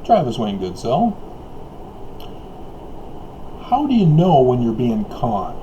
Travis Wayne Goodsell. How do you know when you're being conned?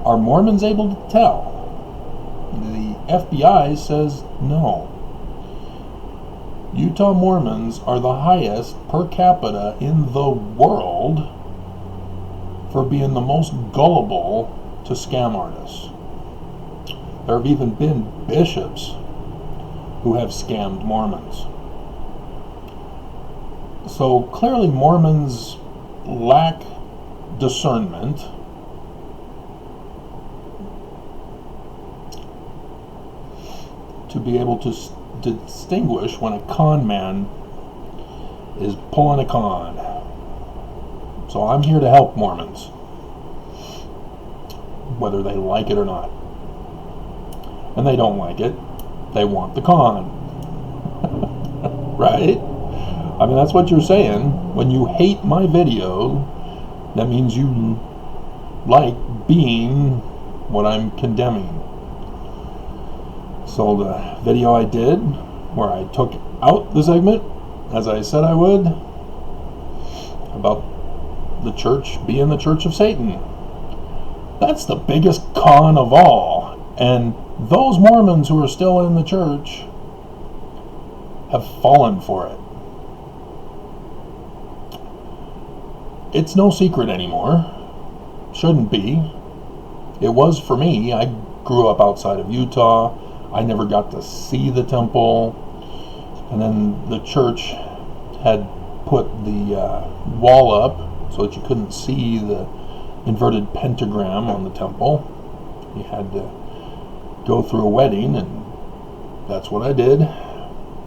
Are Mormons able to tell? The FBI says no. Utah Mormons are the highest per capita in the world for being the most gullible to scam artists. There have even been bishops who have scammed Mormons. So clearly Mormons lack discernment to be able to distinguish when a con man is pulling a con. So I'm here to help Mormons, whether they like it or not. And they don't like it. They want the con. Right? I mean, that's what you're saying. When you hate my video, that means you like being what I'm condemning. So the video I did, where I took out the segment, as I said I would, about the church being the church of Satan, that's the biggest con of all. And those Mormons who are still in the church have fallen for it. It's no secret anymore. Shouldn't be. It was for me. I grew up outside of Utah. I never got to see the temple. And then the church had put the wall up so that you couldn't see the inverted pentagram on the temple. You had to go through a wedding, and that's what I did.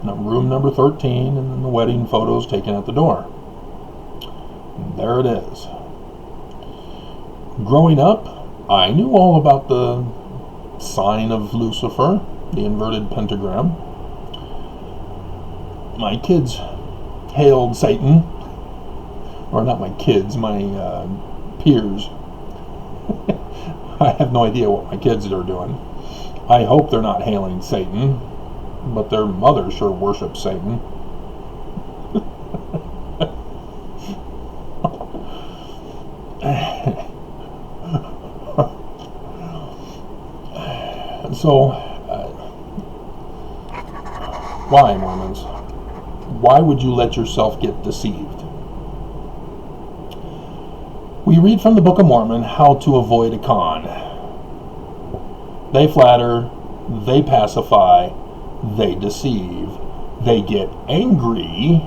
Room number 13, and then the wedding photos taken at the door. And there it is. Growing up, I knew all about the sign of Lucifer, the inverted pentagram. My kids hailed Satan, or not my kids, my peers. I have no idea what my kids are doing. I hope they're not hailing Satan, but their mother sure worships Satan. So, why, Mormons? Why would you let yourself get deceived? We read from the Book of Mormon how to avoid a con. They flatter, they pacify, they deceive, they get angry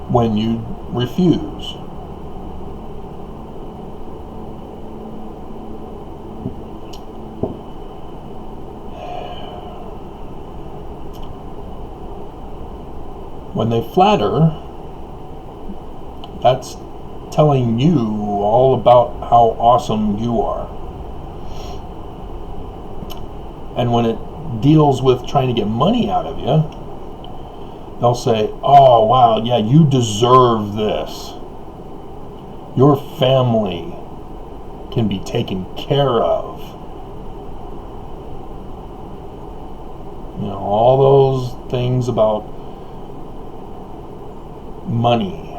when you refuse. When they flatter, that's telling you all about how awesome you are. And when it deals with trying to get money out of you, they'll say, oh wow, yeah, you deserve this. Your family can be taken care of. You know, all those things about money,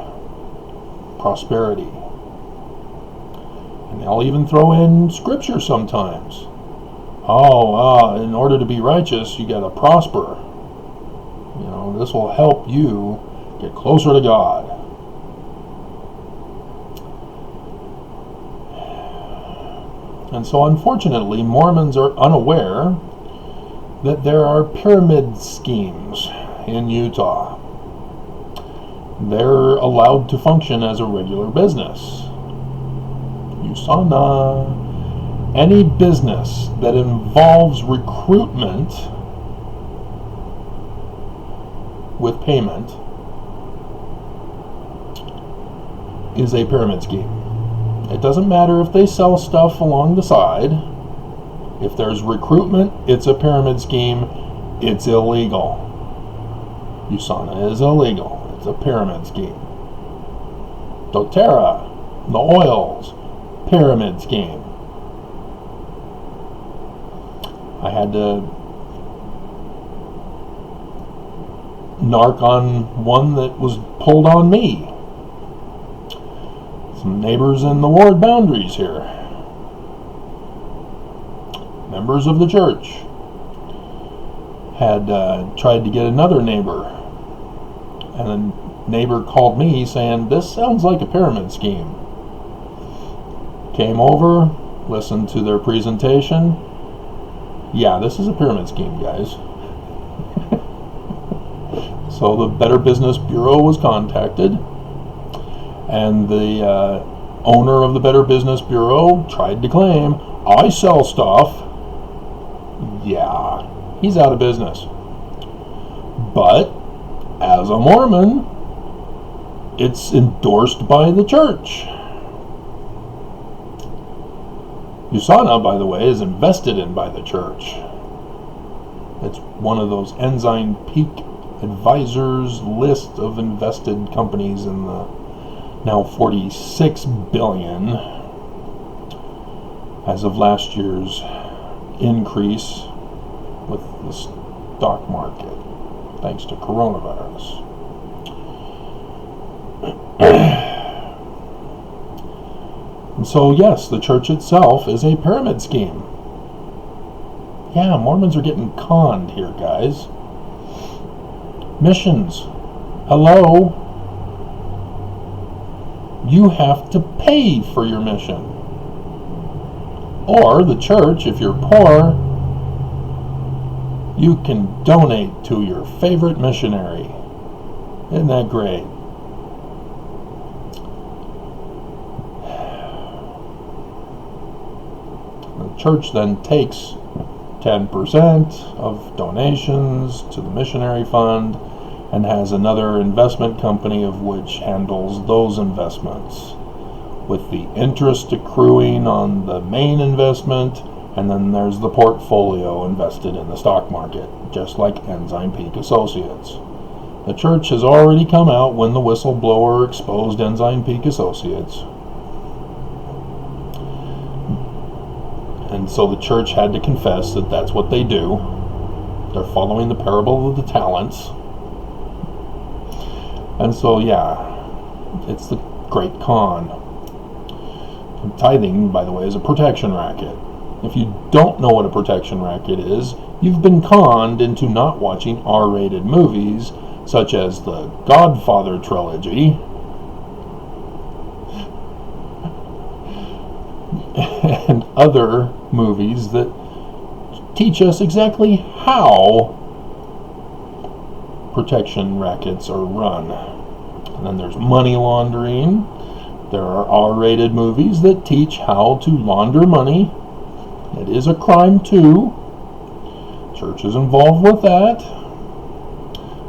prosperity. And they'll even throw in scripture sometimes. In order to be righteous, you gotta prosper. You know, this will help you get closer to God. And so unfortunately, Mormons are unaware that there are pyramid schemes in Utah. They're allowed to function as a regular business. USANA. Any business that involves recruitment with payment is a pyramid scheme. It doesn't matter if they sell stuff along the side. If there's recruitment, it's a pyramid scheme. It's illegal. USANA is illegal. It's a pyramid scheme. doTERRA, the oils, pyramid scheme. I had to narc on one that was pulled on me. Some neighbors in the ward boundaries here. Members of the church had tried to get another neighbor. And the neighbor called me saying, "This sounds like a pyramid scheme." Came over, listened to their presentation. Yeah, this is a pyramid scheme, guys. So the Better Business Bureau was contacted, and the owner of the Better Business Bureau tried to claim, "I sell stuff." Yeah, he's out of business. But as a Mormon, it's endorsed by the church. USANA, by the way, is invested in by the church. It's one of those Ensign Peak Advisors list of invested companies in the now 46 billion as of last year's increase with the stock market, thanks to coronavirus. And so, yes, the church itself is a pyramid scheme. Yeah, Mormons are getting conned here, guys. Missions. Hello? You have to pay for your mission. Or the church, if you're poor, you can donate to your favorite missionary. Isn't that great? The church then takes 10% of donations to the missionary fund and has another investment company of which handles those investments, with the interest accruing on the main investment, and then there's the portfolio invested in the stock market, just like Ensign Peak Associates. The church has already come out when the whistleblower exposed Ensign Peak Associates. And so the church had to confess that that's what they do. They're following the parable of the talents. And so, yeah, it's the great con. And tithing, by the way, is a protection racket. If you don't know what a protection racket is, you've been conned into not watching R-rated movies, such as the Godfather trilogy, and other movies that teach us exactly how protection rackets are run. And then there's money laundering. There are R-rated movies that teach how to launder money. It is a crime too. Church is involved with that.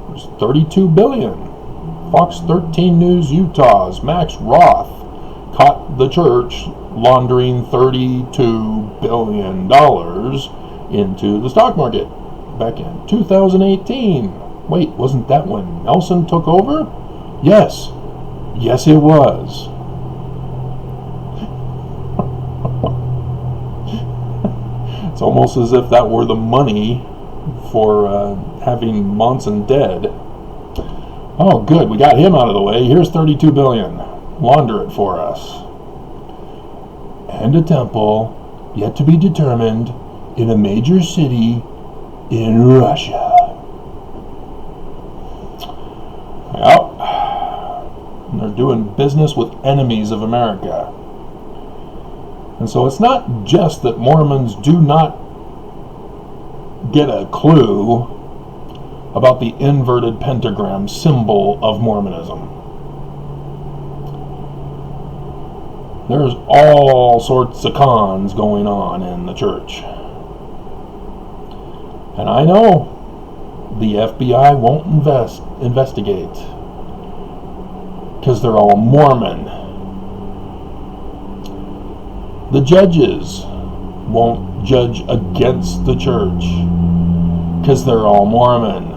There's 32 billion. Fox 13 News Utah's Max Roth caught the church laundering $32 billion into the stock market back in 2018. Wait, wasn't that when Nelson took over? Yes. Yes, it was. It's almost as if that were the money for having Monson dead. Oh, good, we got him out of the way. Here's 32 billion. Launder it for us. And a temple, yet to be determined, in a major city in Russia. Yep. And they're doing business with enemies of America. And so it's not just that Mormons do not get a clue about the inverted pentagram symbol of Mormonism. There's all sorts of cons going on in the church. And I know the FBI won't investigate because they're all Mormon. The judges won't judge against the church because they're all Mormon.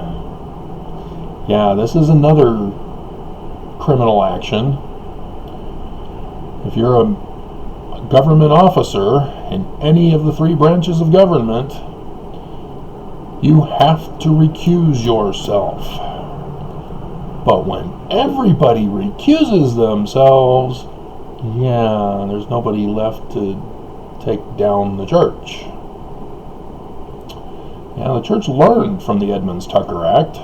Yeah, this is another criminal action. If you're a government officer in any of the three branches of government, you have to recuse yourself. But when everybody recuses themselves, yeah, there's nobody left to take down the church. Yeah, the church learned from the Edmunds-Tucker Act.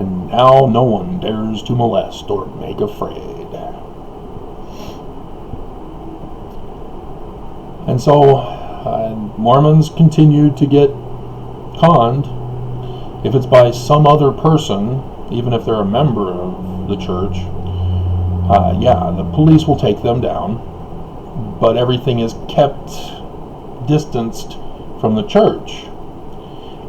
And now no one dares to molest or make afraid. And so Mormons continue to get conned. If it's by some other person, even if they're a member of the church, yeah, the police will take them down, but everything is kept distanced from the church.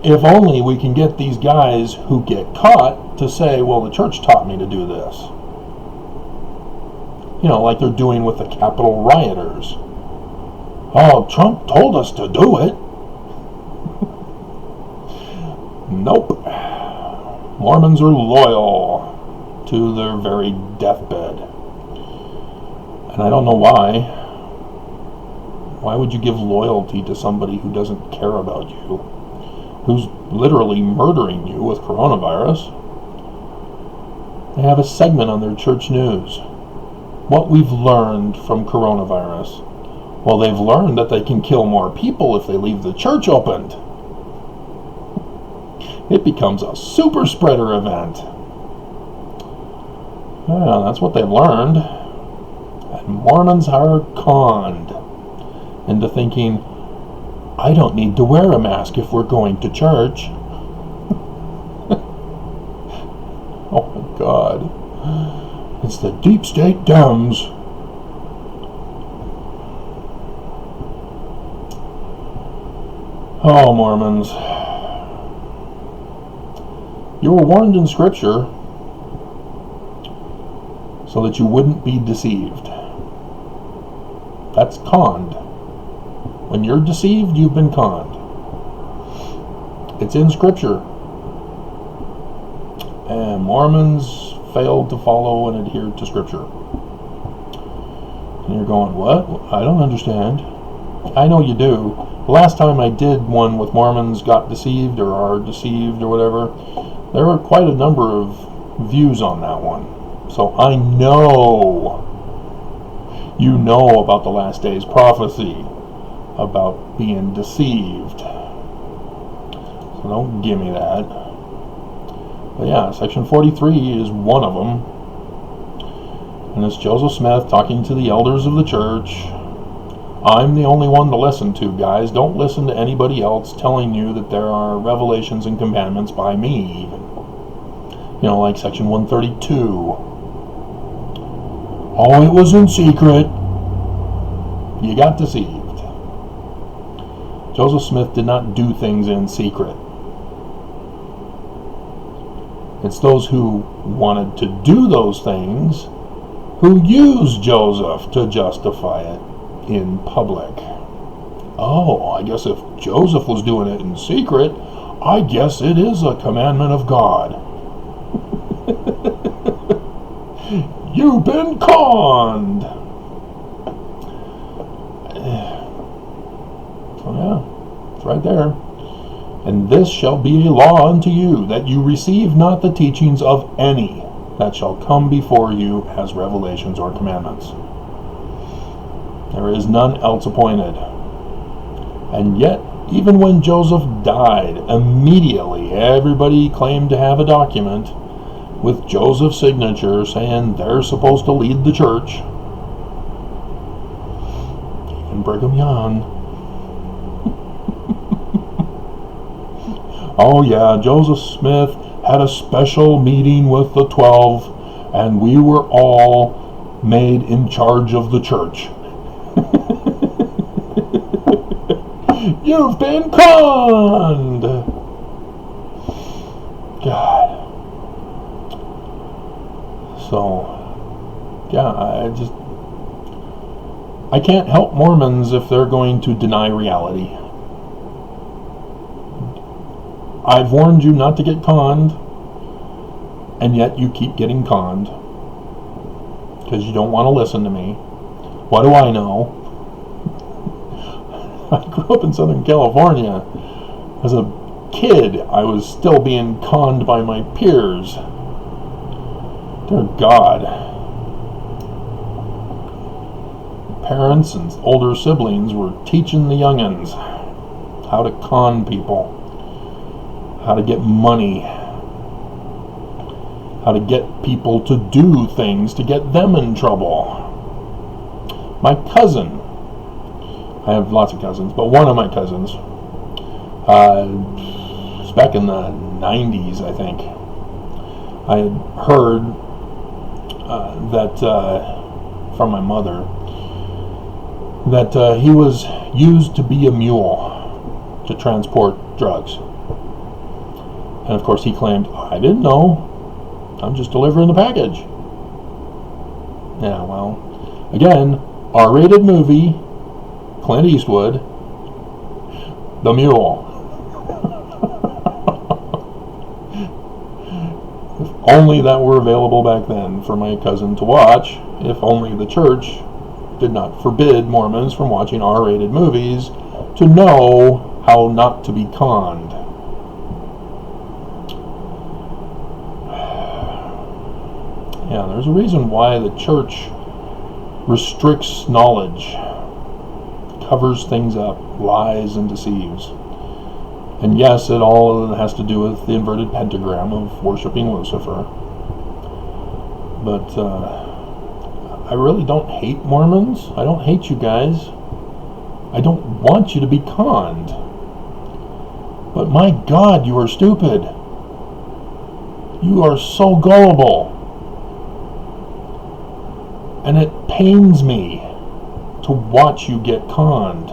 If only we can get these guys who get caught to say, well, the church taught me to do this. You know, like they're doing with the Capitol rioters. Oh, Trump told us to do it. Nope. Mormons are loyal to their very deathbed. And I don't know why. Why would you give loyalty to somebody who doesn't care about you? Who's literally murdering you with coronavirus? They have a segment on their church news. What we've learned from coronavirus. Well, they've learned that they can kill more people if they leave the church opened. It becomes a super spreader event. Yeah, that's what they've learned. And Mormons are conned into thinking, I don't need to wear a mask if we're going to church. Oh my God. It's the deep state Dems. Oh, Mormons. You were warned in Scripture so that you wouldn't be deceived. That's conned. When you're deceived, you've been conned. It's in Scripture. And Mormons failed to follow and adhere to Scripture. And you're going, what? I don't understand. I know you do. The last time I did one with Mormons got deceived or are deceived or whatever, there were quite a number of views on that one. So I know you know about the last days prophecy, about being deceived. So don't give me that. But yeah, section 43 is one of them. And it's Joseph Smith talking to the elders of the church. I'm the only one to listen to, guys. Don't listen to anybody else telling you that there are revelations and commandments by me, even. You know, like section 132. Oh, it was in secret. You got deceived. Joseph Smith did not do things in secret. It's those who wanted to do those things who used Joseph to justify it in public. Oh, I guess if Joseph was doing it in secret, I guess it is a commandment of God. You've been conned. Oh yeah, it's right there. And this shall be a law unto you, that you receive not the teachings of any that shall come before you as revelations or commandments. There is none else appointed. And yet, even when Joseph died, immediately everybody claimed to have a document with Joseph's signature saying they're supposed to lead the church. Even Brigham Young. Oh yeah, Joseph Smith had a special meeting with the 12, and we were all made in charge of the church. You've been conned! God. So, yeah, I can't help Mormons if they're going to deny reality. I've warned you not to get conned, and yet you keep getting conned because you don't want to listen to me. What do I know? I grew up in Southern California as a kid, I was still being conned by my peers. Dear God. Parents and older siblings were teaching the youngins how to con people, how to get money, how to get people to do things to get them in trouble. My cousin, I have lots of cousins, but one of my cousins, it's back in the 90s, I think, I had heard that from my mother that he was used to be a mule to transport drugs. And of course he claimed, I didn't know, I'm just delivering the package. Yeah, well, again, R-rated movie, Clint Eastwood, The Mule. If only that were available back then for my cousin to watch. If only the church did not forbid Mormons from watching R-rated movies to know how not to be conned. Yeah, there's a reason why the church restricts knowledge, covers things up, lies and deceives. And yes, it all has to do with the inverted pentagram of worshiping Lucifer. But I really don't hate Mormons. I don't hate you guys. I don't want you to be conned. But my God, you are stupid. You are so gullible. And it pains me to watch you get conned.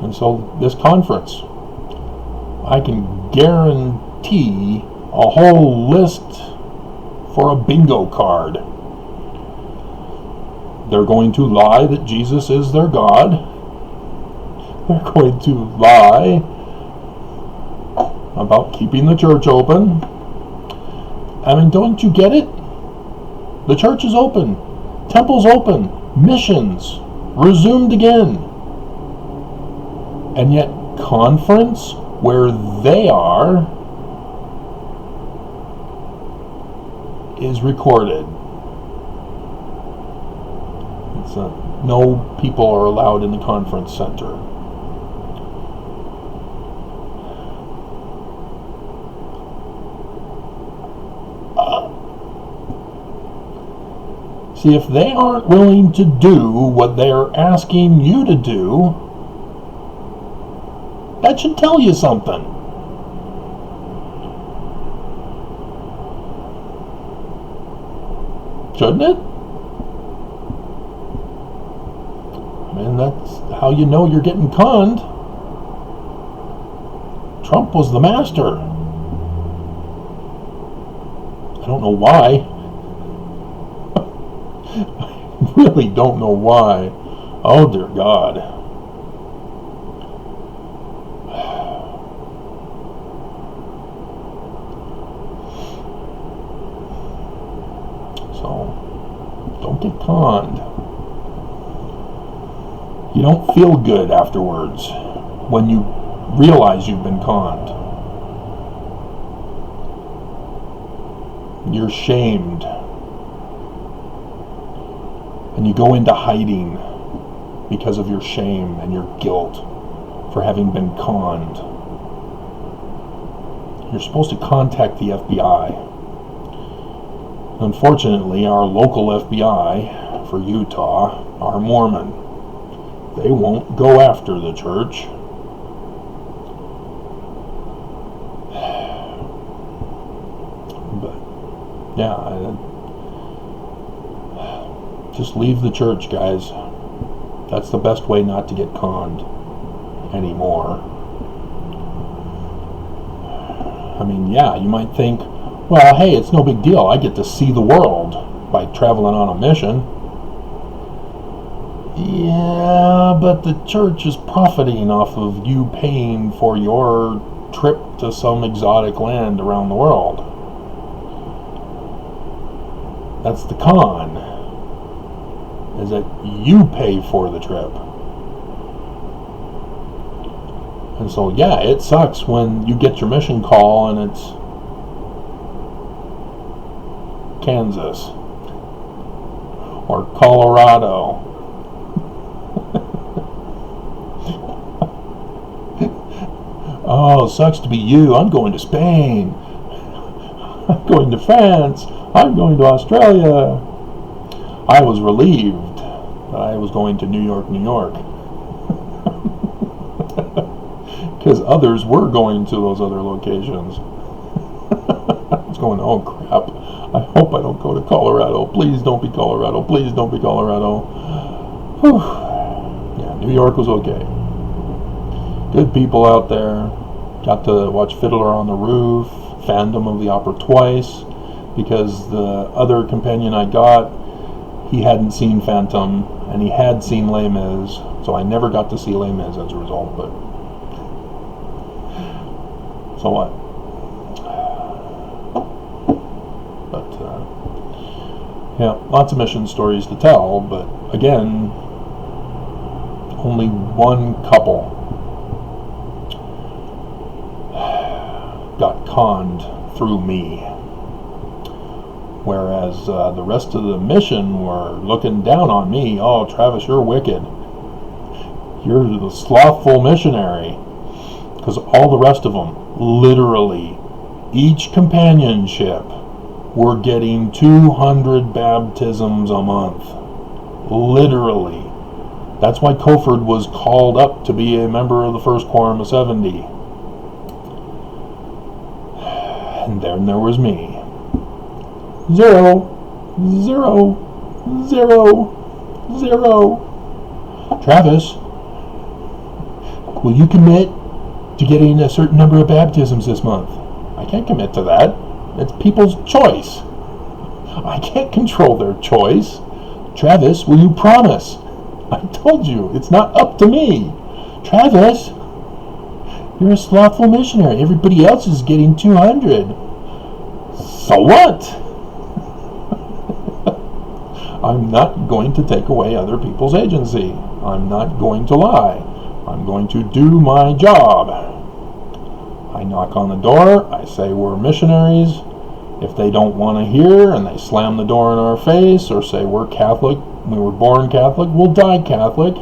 And so this conference, I can guarantee a whole list for a bingo card. They're going to lie that Jesus is their God. They're going to lie about keeping the church open. I mean, don't you get it? The church is open. Temple's open. Missions resumed again. And yet, conference where they are is recorded. It's no people are allowed in the conference center. See, if they aren't willing to do what they're asking you to do, that should tell you something. Shouldn't it? I mean, that's how you know you're getting conned. Trump was the master. I don't know why. I really don't know why. Oh, dear God. So, don't get conned. You don't feel good afterwards when you realize you've been conned. You're shamed. And you go into hiding because of your shame and your guilt for having been conned. You're supposed to contact the FBI. Unfortunately, our local FBI for Utah are Mormon. They won't go after the church. But, yeah, just leave the church, guys. That's the best way not to get conned anymore. I mean, yeah, you might think, well, hey, it's no big deal. I get to see the world by traveling on a mission. Yeah, but the church is profiting off of you paying for your trip to some exotic land around the world. That's the con. is that you pay for the trip. And so, yeah, it sucks when you get your mission call and it's Kansas or Colorado. Oh, sucks to be you. I'm going to Spain. I'm going to France. I'm going to Australia. I was relieved that I was going to New York, New York. Because others were going to those other locations. I was going, oh crap, I hope I don't go to Colorado. Please don't be Colorado. Please don't be Colorado. Whew. Yeah, New York was okay. Good people out there. Got to watch Fiddler on the Roof, Phantom of the Opera twice, because the other companion I got, he hadn't seen Phantom, and he had seen Les Mis, so I never got to see Les Mis as a result, but so what? But, yeah, lots of mission stories to tell, but again, only one couple got conned through me, whereas the rest of the mission were looking down on me. Oh, Travis, you're wicked. You're the slothful missionary. Because all the rest of them, literally, each companionship, were getting 200 baptisms a month. Literally. That's why Cofford was called up to be a member of the First Quorum of 70. And then there was me. 0, 0, 0, 0. Travis, will you commit to getting a certain number of baptisms this month? I can't commit to that. It's people's choice. I can't control their choice. Travis, will you promise? I told you, it's not up to me. Travis, you're a slothful missionary. Everybody else is getting 200. So what? I'm not going to take away other people's agency. I'm not going to lie. I'm going to do my job. I knock on the door. I say we're missionaries. If they don't want to hear and they slam the door in our face or say we're Catholic, we were born Catholic, we'll die Catholic,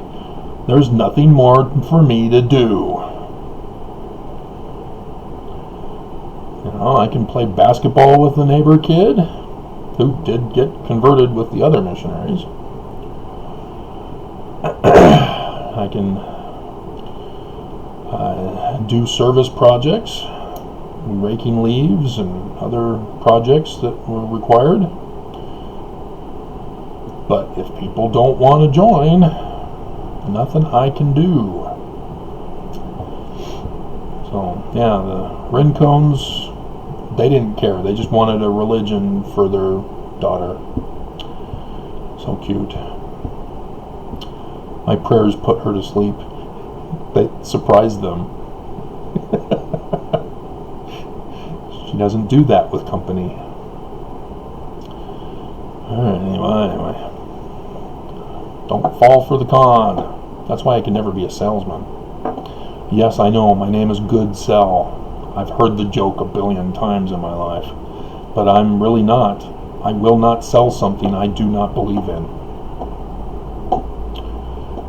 there's nothing more for me to do. You know, I can play basketball with the neighbor kid who did get converted with the other missionaries. I can do service projects, raking leaves and other projects that were required. But if people don't want to join, nothing I can do. So, yeah, the Rincones, they didn't care. They just wanted a religion for their daughter. So cute. My prayers put her to sleep. They surprised them. She doesn't do that with company. Alright, anyway. Don't fall for the con. That's why I can never be a salesman. Yes, I know, my name is Good Sell. I've heard the joke a billion times in my life. But I'm really not. I will not sell something I do not believe in.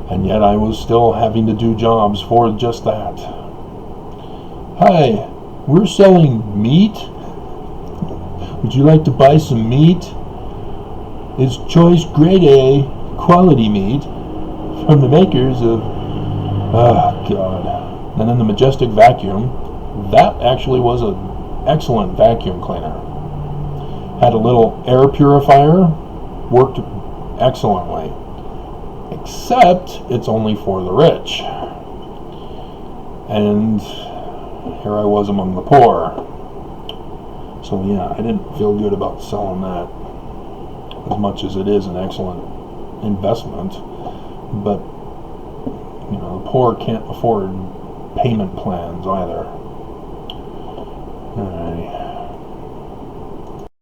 And yet I was still having to do jobs for just that. Hi, we're selling meat. Would you like to buy some meat? It's choice grade A quality meat from the makers of, oh God. And then the Majestic Vacuum. That actually was an excellent vacuum cleaner. Had a little air purifier, worked excellently. Except it's only for the rich. And here I was among the poor. So yeah, I didn't feel good about selling that, as much as it is an excellent investment. But, you know, the poor can't afford payment plans either. Alright.